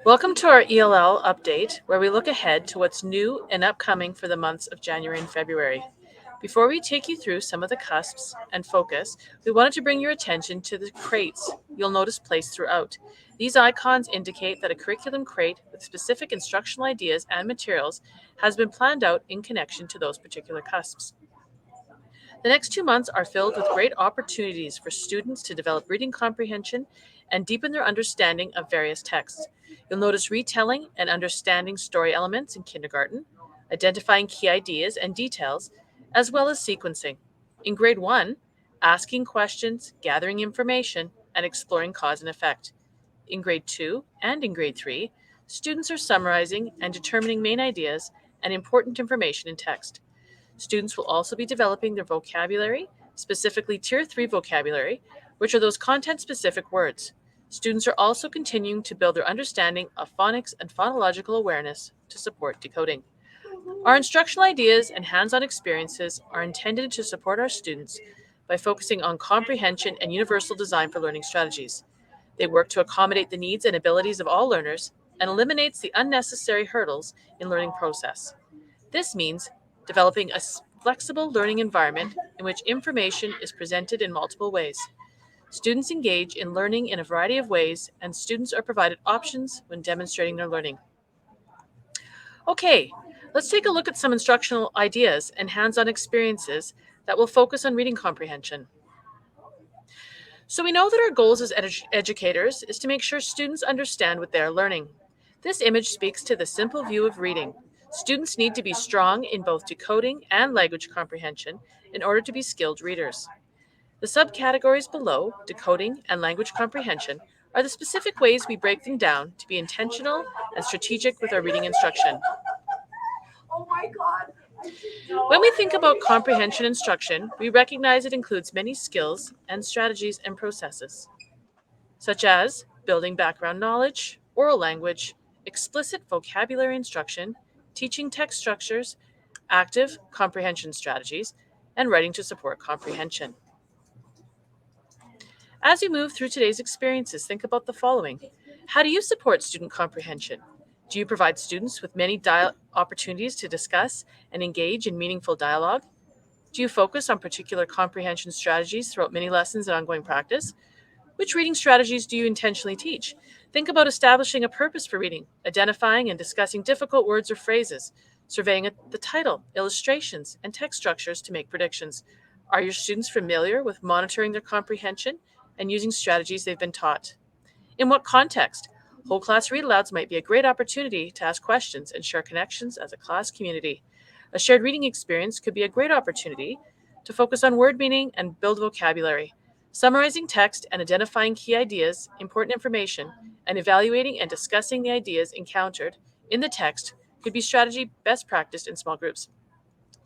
Welcome to our ELL update, where we look ahead to what's new and upcoming for the months of January and February. Before we take you through some of the cusps and focus, we wanted to bring your attention to the crates you'll notice placed throughout. These icons indicate that a curriculum crate with specific instructional ideas and materials has been planned out in connection to those particular cusps. The next 2 months are filled with great opportunities for students to develop reading comprehension and deepen their understanding of various texts. You'll notice retelling and understanding story elements in kindergarten, identifying key ideas and details, as well as sequencing. In grade 1, asking questions, gathering information, and exploring cause and effect. In grade 2 and in grade 3, students are summarizing and determining main ideas and important information in text. Students will also be developing their vocabulary, specifically Tier 3 vocabulary, which are those content-specific words. Students are also continuing to build their understanding of phonics and phonological awareness to support decoding. Our instructional ideas and hands-on experiences are intended to support our students by focusing on comprehension and universal design for learning strategies. They work to accommodate the needs and abilities of all learners and eliminates the unnecessary hurdles in learning process. This means developing a flexible learning environment in which information is presented in multiple ways. Students engage in learning in a variety of ways, and students are provided options when demonstrating their learning. Okay, let's take a look at some instructional ideas and hands-on experiences that will focus on reading comprehension. So we know that our goals as educators is to make sure students understand what they are learning. This image speaks to the simple view of reading. Students need to be strong in both decoding and language comprehension in order to be skilled readers. The subcategories below, decoding and language comprehension, are the specific ways we break them down to be intentional and strategic with our reading instruction. Oh my God. When we think about comprehension instruction, we recognize it includes many skills and strategies and processes, such as building background knowledge, oral language, explicit vocabulary instruction, teaching text structures, active comprehension strategies, and writing to support comprehension. As you move through today's experiences, think about the following. How do you support student comprehension? Do you provide students with many opportunities to discuss and engage in meaningful dialogue? Do you focus on particular comprehension strategies throughout many lessons and ongoing practice? Which reading strategies do you intentionally teach? Think about establishing a purpose for reading, identifying and discussing difficult words or phrases, surveying the title, illustrations, and text structures to make predictions. Are your students familiar with monitoring their comprehension and using strategies they've been taught? In what context? Whole class read alouds might be a great opportunity to ask questions and share connections as a class community. A shared reading experience could be a great opportunity to focus on word meaning and build vocabulary. Summarizing text and identifying key ideas, important information, and evaluating and discussing the ideas encountered in the text could be strategy best practiced in small groups.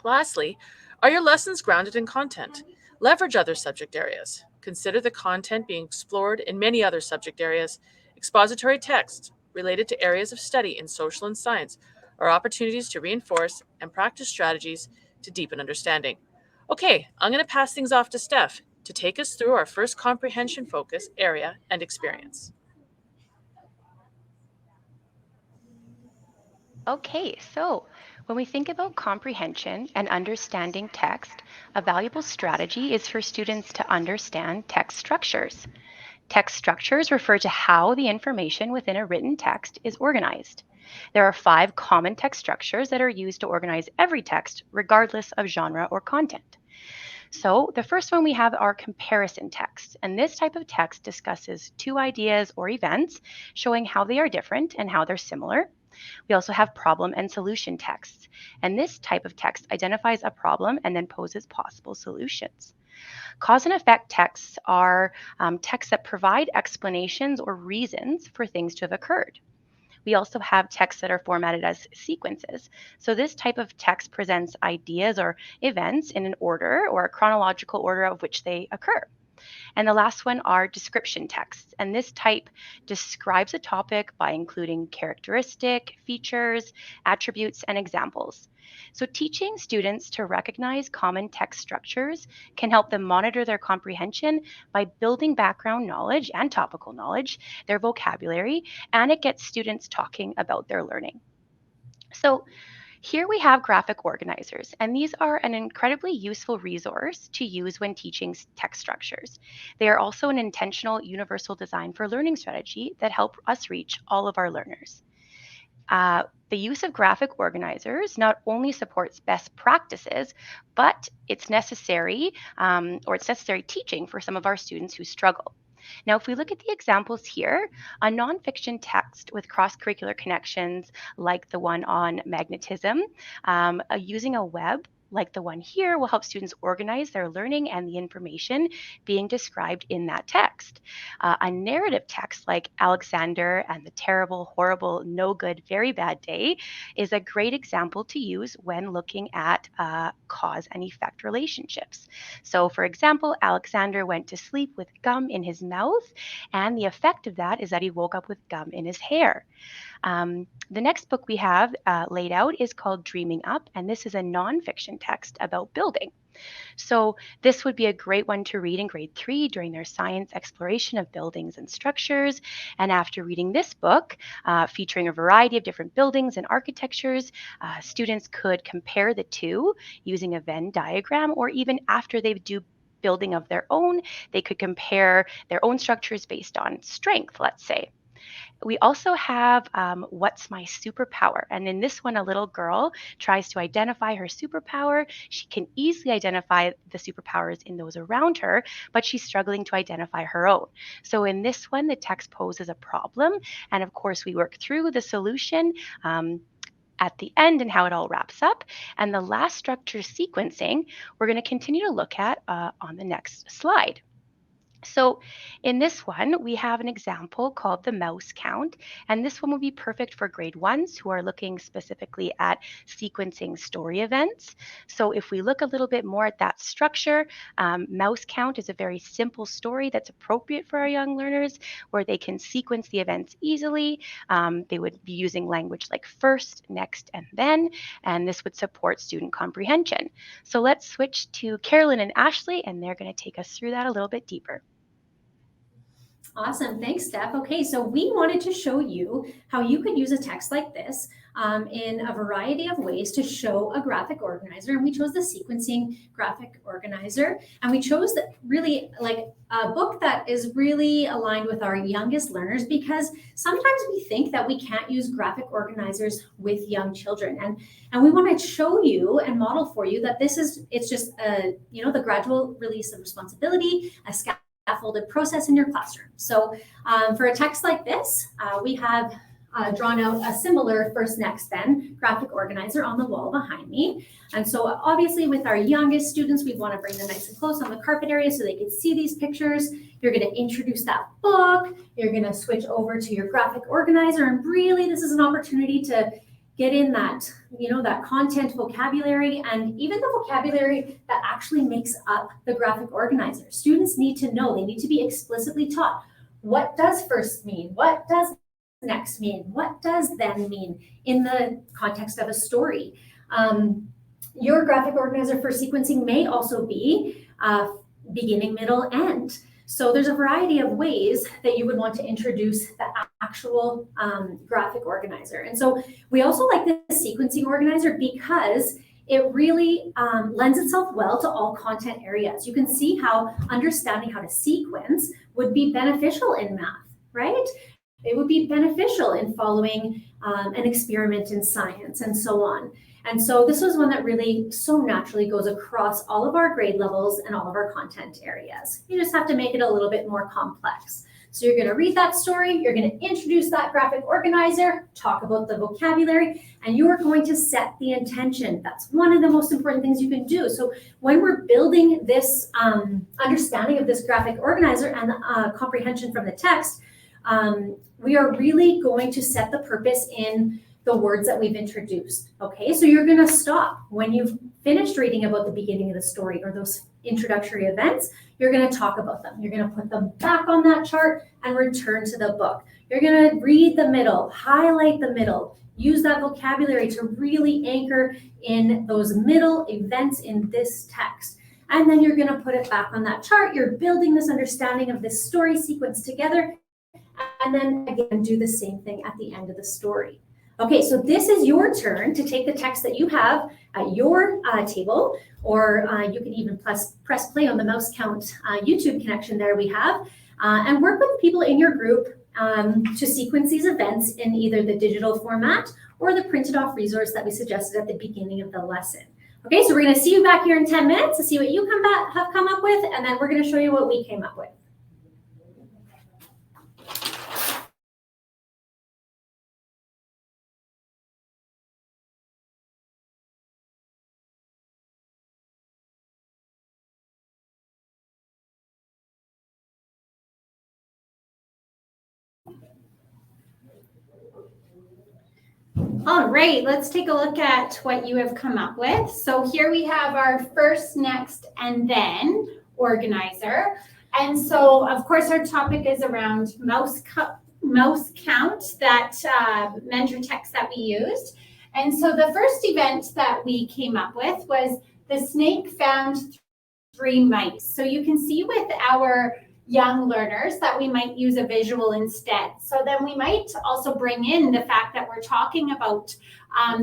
Lastly, are your lessons grounded in content? Leverage other subject areas. Consider the content being explored in many other subject areas. Expository texts related to areas of study in social and science are opportunities to reinforce and practice strategies to deepen understanding. Okay, I'm going to pass things off to Steph to take us through our first comprehension focus area and experience. Okay, so when we think about comprehension and understanding text, a valuable strategy is for students to understand text structures. Text structures refer to how the information within a written text is organized. There are 5 common text structures that are used to organize every text, regardless of genre or content. So, the first one we have are comparison texts, and this type of text discusses 2 ideas or events, showing how they are different and how they're similar. We also have problem and solution texts, and this type of text identifies a problem and then poses possible solutions. Cause and effect texts are texts that provide explanations or reasons for things to have occurred. We also have texts that are formatted as sequences. So, this type of text presents ideas or events in an order or a chronological order of which they occur. And the last one are description texts. And this type describes a topic by including characteristic, features, attributes, and examples. So teaching students to recognize common text structures can help them monitor their comprehension by building background knowledge and topical knowledge, their vocabulary, and it gets students talking about their learning. So here we have graphic organizers, and these are an incredibly useful resource to use when teaching text structures. They are also an intentional universal design for learning strategy that help us reach all of our learners. The use of graphic organizers not only supports best practices, but it's necessary it's necessary teaching for some of our students who struggle. Now, if we look at the examples here, a nonfiction text with cross-curricular connections like the one on magnetism, using a web like the one here will help students organize their learning and the information being described in that text. A narrative text like Alexander and the terrible, horrible, no good, very bad day is a great example to use when looking at cause and effect relationships. So, for example, Alexander went to sleep with gum in his mouth, and the effect of that is that he woke up with gum in his hair. The next book we have laid out is called Dreaming Up, and this is a nonfiction text about building. So this would be a great one to read in grade 3 during their science exploration of buildings and structures. And after reading this book, featuring a variety of different buildings and architectures, students could compare the two using a Venn diagram, or even after they do building of their own, they could compare their own structures based on strength, let's say. We also have What's My Superpower? And in this one, a little girl tries to identify her superpower. She can easily identify the superpowers in those around her, but she's struggling to identify her own. So in this one, the text poses a problem. And of course, we work through the solution at the end and how it all wraps up. And the last structure, sequencing, we're going to continue to look at on the next slide. So in this one, we have an example called the mouse count, and this one will be perfect for grade ones who are looking specifically at sequencing story events. So if we look a little bit more at that structure, mouse count is a very simple story that's appropriate for our young learners where they can sequence the events easily. They would be using language like first, next, and then, and this would support student comprehension. So let's switch to Carolyn and Ashley, and they're going to take us through that a little bit deeper. Awesome. Thanks, Steph. Okay, so we wanted to show you how you could use a text like this in a variety of ways to show a graphic organizer. And we chose the sequencing graphic organizer. And we chose that really like a book that is really aligned with our youngest learners, because sometimes we think that we can't use graphic organizers with young children. And we want to show you and model for you that it's just the gradual release of responsibility, a scaffolded process in your classroom. So for a text like this, we have drawn out a similar first, next, then graphic organizer on the wall behind me. And so obviously with our youngest students, we want to bring them nice and close on the carpet area so they can see these pictures. You're going to introduce that book. You're going to switch over to your graphic organizer. And really, this is an opportunity to get in that, that content vocabulary, and even the vocabulary that actually makes up the graphic organizer. Students need to know, they need to be explicitly taught, what does first mean? What does next mean? What does then mean in the context of a story? Your graphic organizer for sequencing may also be beginning, middle, end. So there's a variety of ways that you would want to introduce the actual graphic organizer. And so we also like the sequencing organizer because it really lends itself well to all content areas. You can see how understanding how to sequence would be beneficial in math, right? It would be beneficial in following an experiment in science and so on. And so this was one that really so naturally goes across all of our grade levels and all of our content areas. You just have to make it a little bit more complex. So you're going to read that story, you're going to introduce that graphic organizer, talk about the vocabulary, and you are going to set the intention. That's one of the most important things you can do. So when we're building this understanding of this graphic organizer and comprehension from the text, we are really going to set the purpose in the words that we've introduced. Okay, so you're going to stop when you've finished reading about the beginning of the story or those introductory events, you're going to talk about them. You're going to put them back on that chart and return to the book. You're going to read the middle, highlight the middle, use that vocabulary to really anchor in those middle events in this text. And then you're going to put it back on that chart. You're building this understanding of this story sequence together. And then again, do the same thing at the end of the story. Okay, so this is your turn to take the text that you have at your table, or you can even press play on the Mouse Count YouTube connection there we have, and work with people in your group to sequence these events in either the digital format or the printed off resource that we suggested at the beginning of the lesson. Okay, so we're going to see you back here in 10 minutes to see what you have come up with, and then we're going to show you what we came up with. All right, let's take a look at what you have come up with. So here we have our first, next, and then organizer. And so, of course, our topic is around mouse count, that mentor text that we used. And so the first event that we came up with was the snake found 3 mice. So you can see with our young learners that we might use a visual instead. So then we might also bring in the fact that we're talking about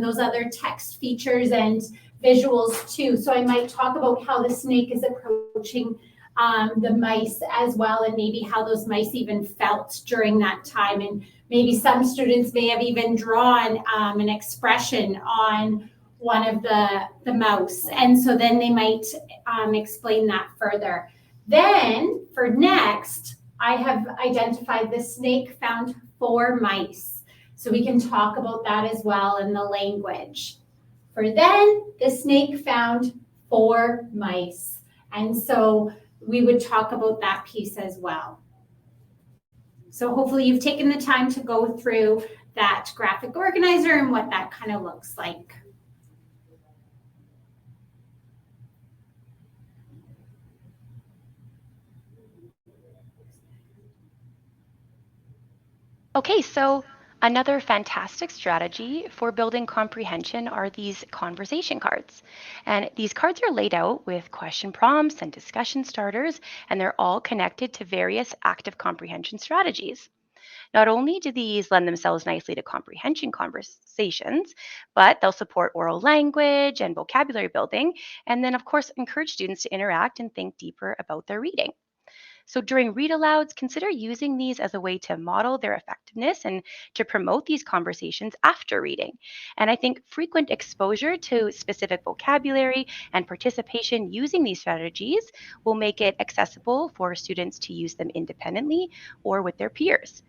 those other text features and visuals too. So I might talk about how the snake is approaching the mice as well, and maybe how those mice even felt during that time. And maybe some students may have even drawn an expression on one of the mouse. And so then they might explain that further. Then for next, I have identified the snake found 4 mice. So we can talk about that as well in the language. For then, the snake found 4 mice. And so we would talk about that piece as well. So hopefully you've taken the time to go through that graphic organizer and what that kind of looks like. Okay, so another fantastic strategy for building comprehension are these conversation cards. And these cards are laid out with question prompts and discussion starters, and they're all connected to various active comprehension strategies. Not only do these lend themselves nicely to comprehension conversations, but they'll support oral language and vocabulary building, and then, of course, encourage students to interact and think deeper about their reading. So during read alouds, consider using these as a way to model their effectiveness and to promote these conversations after reading. And I think frequent exposure to specific vocabulary and participation using these strategies will make it accessible for students to use them independently or with their peers.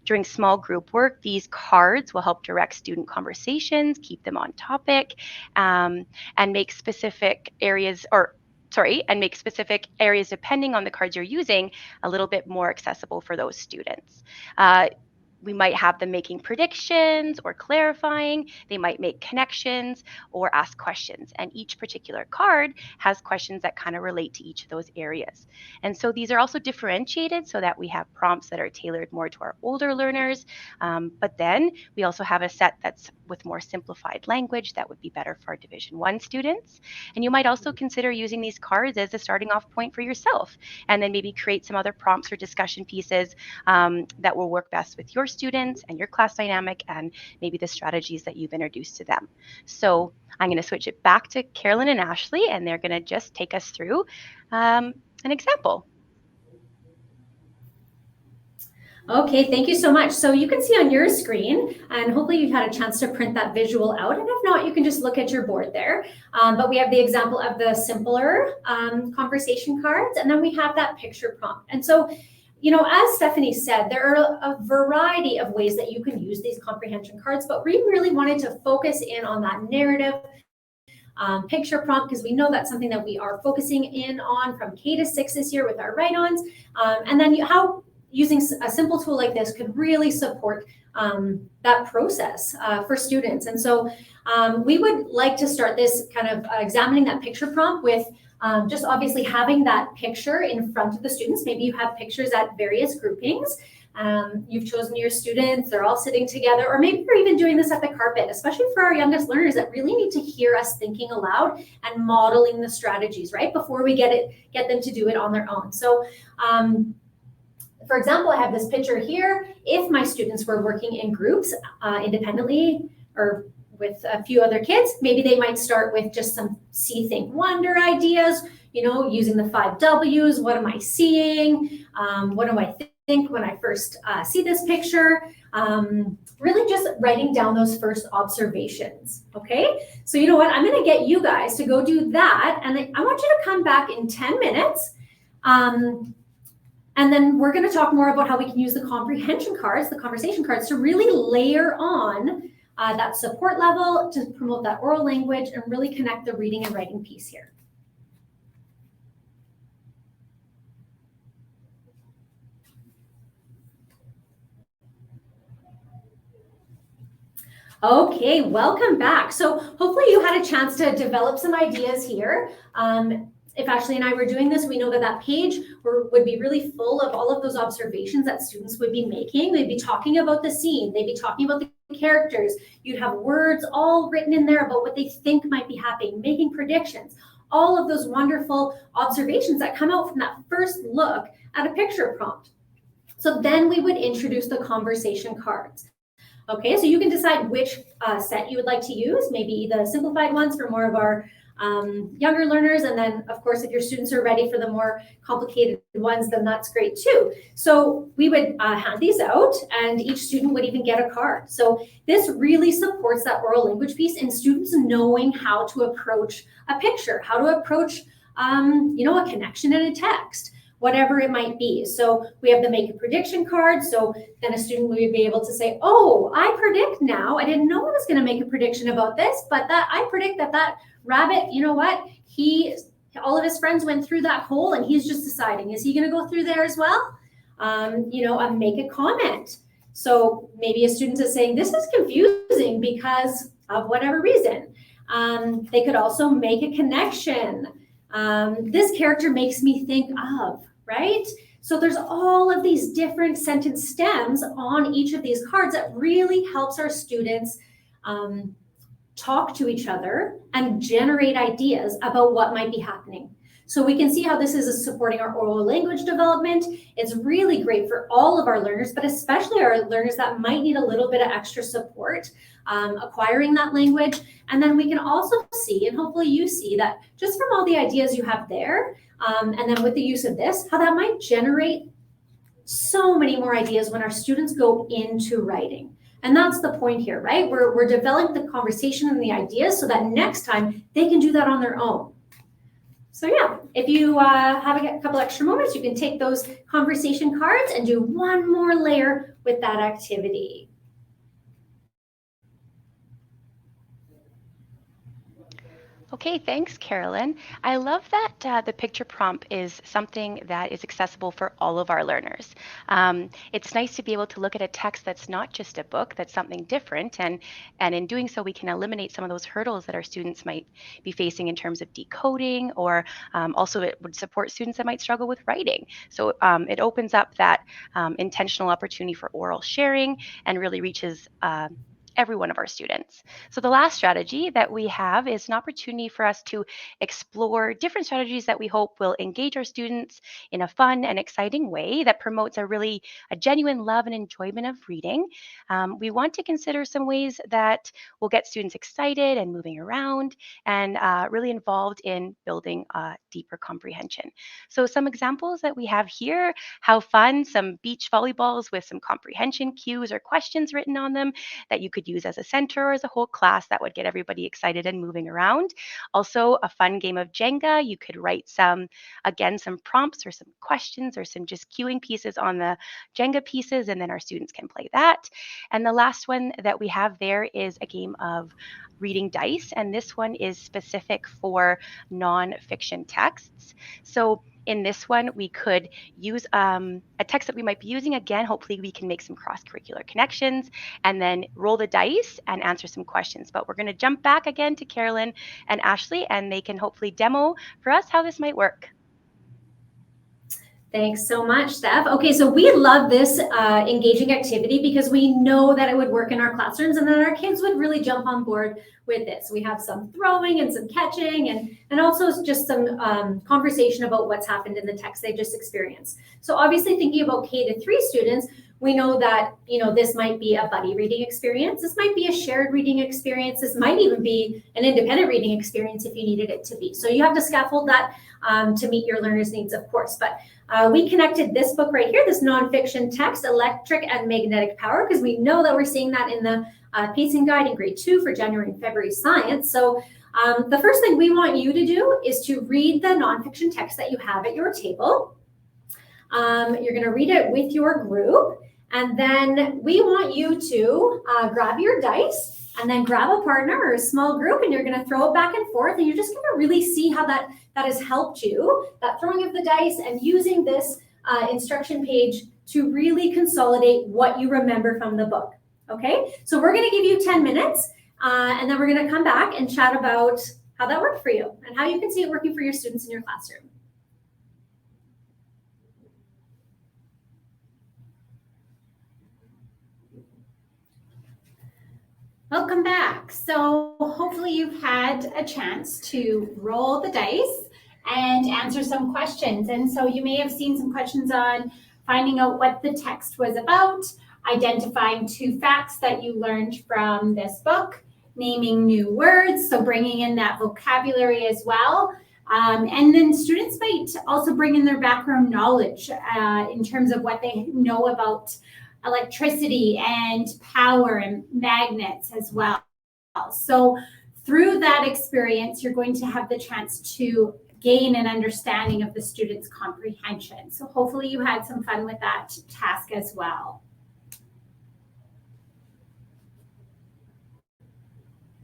During small group work, these cards will help direct student conversations, keep them on topic, and make specific areas depending on the cards you're using a little bit more accessible for those students. We might have them making predictions or clarifying. They might make connections or ask questions. And each particular card has questions that kind of relate to each of those areas. And so these are also differentiated so that we have prompts that are tailored more to our older learners. But then we also have a set that's with more simplified language that would be better for our Division 1 students. And you might also consider using these cards as a starting off point for yourself, and then maybe create some other prompts or discussion pieces that will work best with your students and your class dynamic and maybe the strategies that you've introduced to them. So I'm going to switch it back to Carolyn and Ashley, and they're going to just take us through an example. Okay, thank you so much. So you can see on your screen, and hopefully you've had a chance to print that visual out. And if not, you can just look at your board there. But we have the example of the simpler conversation cards, and then we have that picture prompt. And so, you know, as Stephanie said, there are a variety of ways that you can use these comprehension cards, but we really wanted to focus in on that narrative picture prompt, because we know that's something that we are focusing in on from K to 6 this year with our write-ons. And then how using a simple tool like this could really support that process for students. And so we would like to start this kind of examining that picture prompt with Just obviously having that picture in front of the students. Maybe you have pictures at various groupings. You've chosen your students, they're all sitting together, or maybe you're even doing this at the carpet, especially for our youngest learners that really need to hear us thinking aloud and modeling the strategies, right? Before we get them to do it on their own. So for example, I have this picture here. If my students were working in groups independently or with a few other kids, maybe they might start with just some see, think, wonder ideas, using the 5 W's. What am I seeing? What do I think when I first see this picture? Really just writing down those first observations, okay? So you know what? I'm gonna get you guys to go do that, and I want you to come back in 10 minutes. And then we're going to talk more about how we can use the comprehension cards, the conversation cards, to really layer on that support level to promote that oral language and really connect the reading and writing piece here. Okay, welcome back. So hopefully you had a chance to develop some ideas here. If Ashley and I were doing this, we know that that page would be really full of all of those observations that students would be making. They'd be talking about the scene. They'd be talking about the characters. You'd have words all written in there about what they think might be happening, making predictions, all of those wonderful observations that come out from that first look at a picture prompt. So then we would introduce the conversation cards. Okay, so you can decide which set you would like to use, maybe the simplified ones for more of our younger learners. And then, of course, if your students are ready for the more complicated ones, then that's great too. So we would hand these out, and each student would even get a card. So this really supports that oral language piece and students knowing how to approach a picture, how to approach, a connection in a text, whatever it might be. So we have the make a prediction card. So then a student would be able to say, oh, I predict now. I didn't know I was going to make a prediction about this, but I predict that rabbit, you know what? All of his friends went through that hole and he's just deciding, is he going to go through there as well? Make a comment. So maybe a student is saying, this is confusing because of whatever reason. They could also make a connection. This character makes me think of, right? So there's all of these different sentence stems on each of these cards that really helps our students talk to each other and generate ideas about what might be happening. So we can see how this is supporting our oral language development. It's really great for all of our learners, but especially our learners that might need a little bit of extra support acquiring that language. And then we can also see, and hopefully you see, that just from all the ideas you have there, and then with the use of this, how that might generate so many more ideas when our students go into writing. And that's the point here, right? We're developing the conversation and the ideas so that next time they can do that on their own. So yeah, if you have a couple extra moments, you can take those conversation cards and do one more layer with that activity. Okay, thanks, Carolyn. I love that the picture prompt is something that is accessible for all of our learners. It's nice to be able to look at a text that's not just a book, that's something different. And in doing so, we can eliminate some of those hurdles that our students might be facing in terms of decoding, or also it would support students that might struggle with writing. So it opens up that intentional opportunity for oral sharing and really reaches every one of our students. So the last strategy that we have is an opportunity for us to explore different strategies that we hope will engage our students in a fun and exciting way that promotes a genuine love and enjoyment of reading. We want to consider some ways that will get students excited and moving around and really involved in building deeper comprehension. So some examples that we have here: how fun, some beach volleyballs with some comprehension cues or questions written on them that you could use as a center or as a whole class that would get everybody excited and moving around. Also, a fun game of Jenga. You could write some prompts or some questions or some just cueing pieces on the Jenga pieces, and then our students can play that. And the last one that we have there is a game of reading dice, and this one is specific for nonfiction texts. So In this one, we could use a text that we might be using. Again, hopefully we can make some cross-curricular connections and then roll the dice and answer some questions. But we're going to jump back again to Carolyn and Ashley, and they can hopefully demo for us how this might work. Thanks so much, Steph. Okay, so we love this engaging activity because we know that it would work in our classrooms and that our kids would really jump on board with this. We have some throwing and some catching and also just some conversation about what's happened in the text they just experienced. So obviously thinking about K-3 students, we know that, this might be a buddy reading experience. This might be a shared reading experience. This might even be an independent reading experience if you needed it to be. So you have to scaffold that to meet your learners' needs, of course. But we connected this book right here, this nonfiction text, Electric and Magnetic Power, because we know that we're seeing that in the pacing guide in grade 2 for January and February science. So the first thing we want you to do is to read the nonfiction text that you have at your table. You're going to read it with your group. And then we want you to grab your dice and then grab a partner or a small group, and you're going to throw it back and forth. And you're just going to really see how that has helped you, that throwing of the dice and using this instruction page to really consolidate what you remember from the book. Okay, so we're going to give you 10 minutes and then we're going to come back and chat about how that worked for you and how you can see it working for your students in your classroom. Welcome back. So hopefully you've had a chance to roll the dice and answer some questions. And so you may have seen some questions on finding out what the text was about, identifying 2 facts that you learned from this book, naming new words, so bringing in that vocabulary as well. And then students might also bring in their background knowledge in terms of what they know about electricity and power and magnets as well. So through that experience, you're going to have the chance to gain an understanding of the student's comprehension. So hopefully you had some fun with that task as well.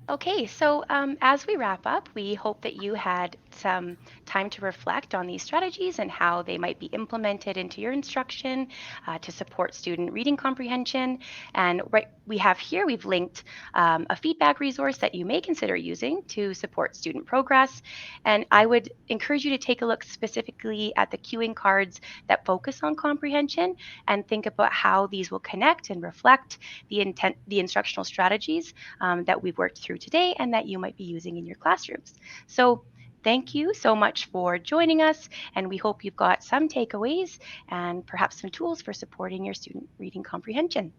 Okay, so as we wrap up, we hope that you had some time to reflect on these strategies and how they might be implemented into your instruction to support student reading comprehension. And we've linked a feedback resource that you may consider using to support student progress. And I would encourage you to take a look specifically at the cueing cards that focus on comprehension and think about how these will connect and reflect the instructional strategies that we've worked through today and that you might be using in your classrooms. So thank you so much for joining us, and we hope you've got some takeaways and perhaps some tools for supporting your student reading comprehension.